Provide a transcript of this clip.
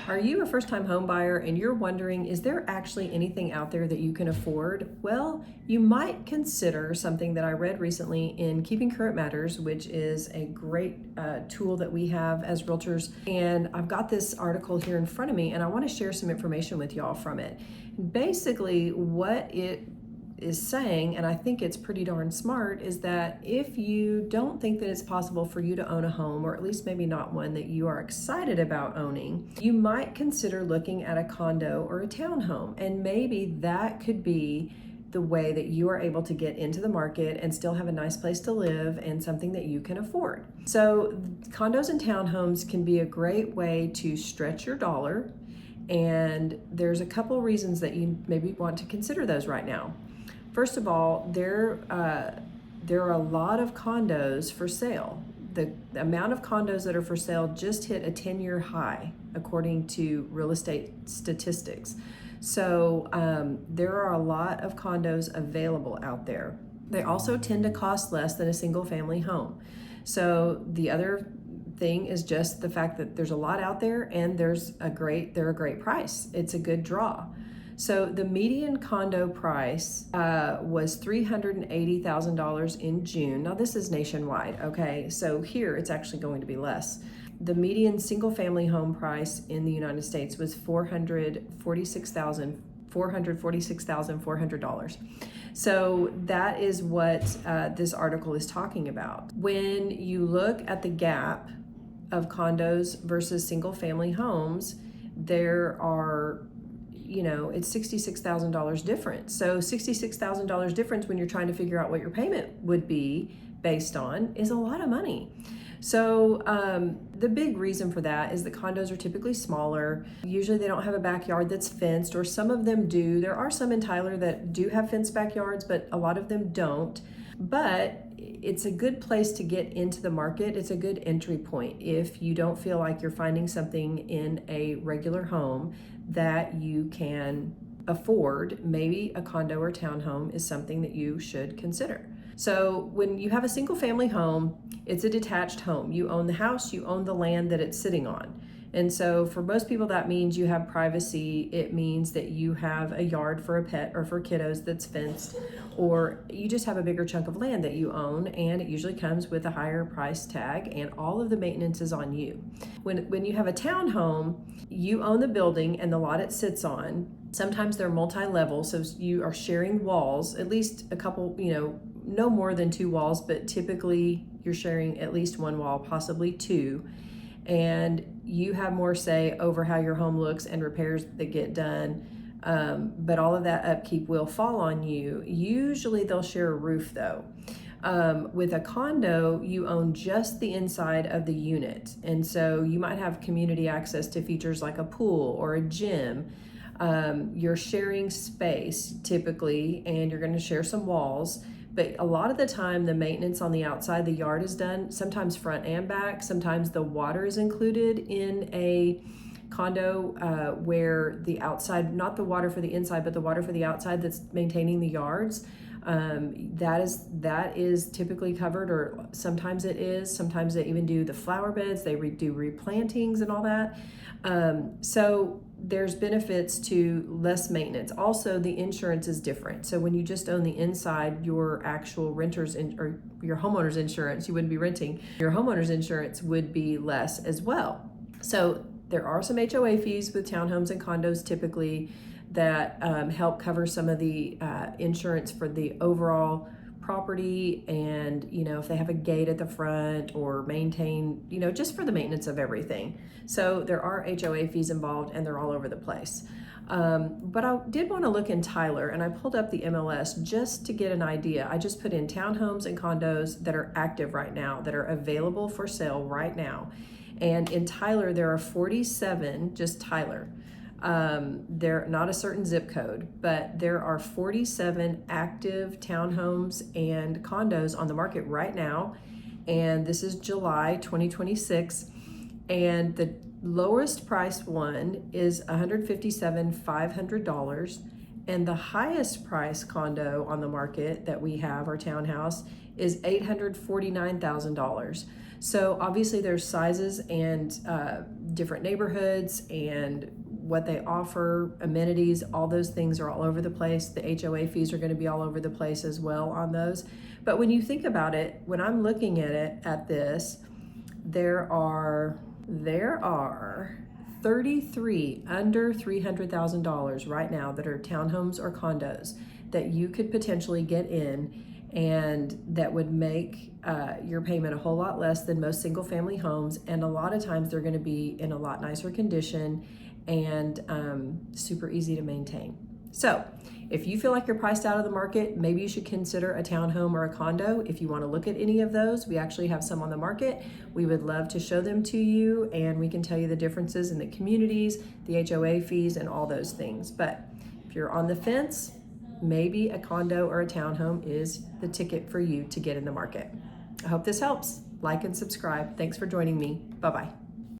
Are you a first-time home buyer and you're wondering, is there actually anything out there that you can afford? Well, you might consider something that I read recently in Keeping Current Matters, which is a great tool that we have as realtors. And I've got this article here in front of me and I want to share some information with y'all from it. Basically, what it is saying, and I think it's pretty darn smart, is that if you don't think that it's possible for you to own a home, or at least maybe not one that you are excited about owning, you might consider looking at a condo or a townhome. And maybe that could be the way that you are able to get into the market and still have a nice place to live and something that you can afford. So condos and townhomes can be a great way to stretch your dollar. And there's a couple reasons that you maybe want to consider those right now. First of all, there are a lot of condos for sale. The amount of condos that are for sale just hit a 10-year high, according to real estate statistics. So there are a lot of condos available out there. They also tend to cost less than a single family home. So the other thing is just the fact that there's a lot out there and they're a great price. It's a good draw. So the median condo price was $380,000 in June. Now this is nationwide, okay? So here it's actually going to be less. The median single family home price in the United States was $446,400. So that is what this article is talking about. When you look at the gap of condos versus single family homes, there are, it's $66,000 difference. So $66,000 difference when you're trying to figure out what your payment would be based on is a lot of money. So the big reason for that is that condos are typically smaller. Usually they don't have a backyard that's fenced, or some of them do. There are some in Tyler that do have fenced backyards, but a lot of them don't. But it's a good place to get into the market. It's a good entry point if you don't feel like you're finding something in a regular home that you can afford. Maybe a condo or townhome is something that you should consider. So when you have a single family home, it's a detached home. You own the house, you own the land that it's sitting on. And so for most people, that means you have privacy. It means that you have a yard for a pet or for kiddos that's fenced, or you just have a bigger chunk of land that you own, and it usually comes with a higher price tag, and all of the maintenance is on you. When you have a townhome, you own the building and the lot it sits on. Sometimes they're multi-level, so you are sharing walls, at least a couple, no more than 2 walls, but typically you're sharing at least 1 wall, possibly 2. And you have more say over how your home looks and repairs that get done. But all of that upkeep will fall on you. Usually they'll share a roof though. With a condo, you own just the inside of the unit. And so you might have community access to features like a pool or a gym. You're sharing space typically, and you're going to share some walls. But a lot of the time, the maintenance on the outside, the yard is done, sometimes front and back. Sometimes the water is included in a condo where the outside, not the water for the inside, but the water for the outside that's maintaining the yards. That is typically covered, or sometimes it is. Sometimes they even do the flower beds. They do replantings and all that. So there's benefits to less maintenance. Also, the insurance is different. So when you just own the inside, your actual renter's or your homeowner's insurance, you wouldn't be renting. Your homeowner's insurance would be less as well. So there are some HOA fees with townhomes and condos typically that help cover some of the insurance for the overall property, and if they have a gate at the front or maintain, just for the maintenance of everything. So there are HOA fees involved, and they're all over the place. But I did want to look in Tyler, and I pulled up the MLS just to get an idea. I just put in townhomes and condos that are active right now, that are available for sale right now. And in Tyler, there are 47, just Tyler. They're not a certain zip code, but there are 47 active townhomes and condos on the market right now. And this is July 2026. And the lowest priced one is $157,500. And the highest price condo on the market that we have, our townhouse, is $849,000. So obviously there's sizes and different neighborhoods and what they offer, amenities, all those things are all over the place. The HOA fees are going to be all over the place as well on those. But when you think about it, when I'm looking at this, there are 33 under $300,000 right now that are townhomes or condos that you could potentially get in, and that would make your payment a whole lot less than most single family homes. And a lot of times they're going to be in a lot nicer condition and super easy to maintain. So if you feel like you're priced out of the market, maybe you should consider a townhome or a condo. If you want to look at any of those, we actually have some on the market. We would love to show them to you, and we can tell you the differences in the communities, the HOA fees, and all those things. But if you're on the fence, maybe a condo or a townhome is the ticket for you to get in the market. I hope this helps. Like and subscribe. Thanks for joining me. Bye-bye.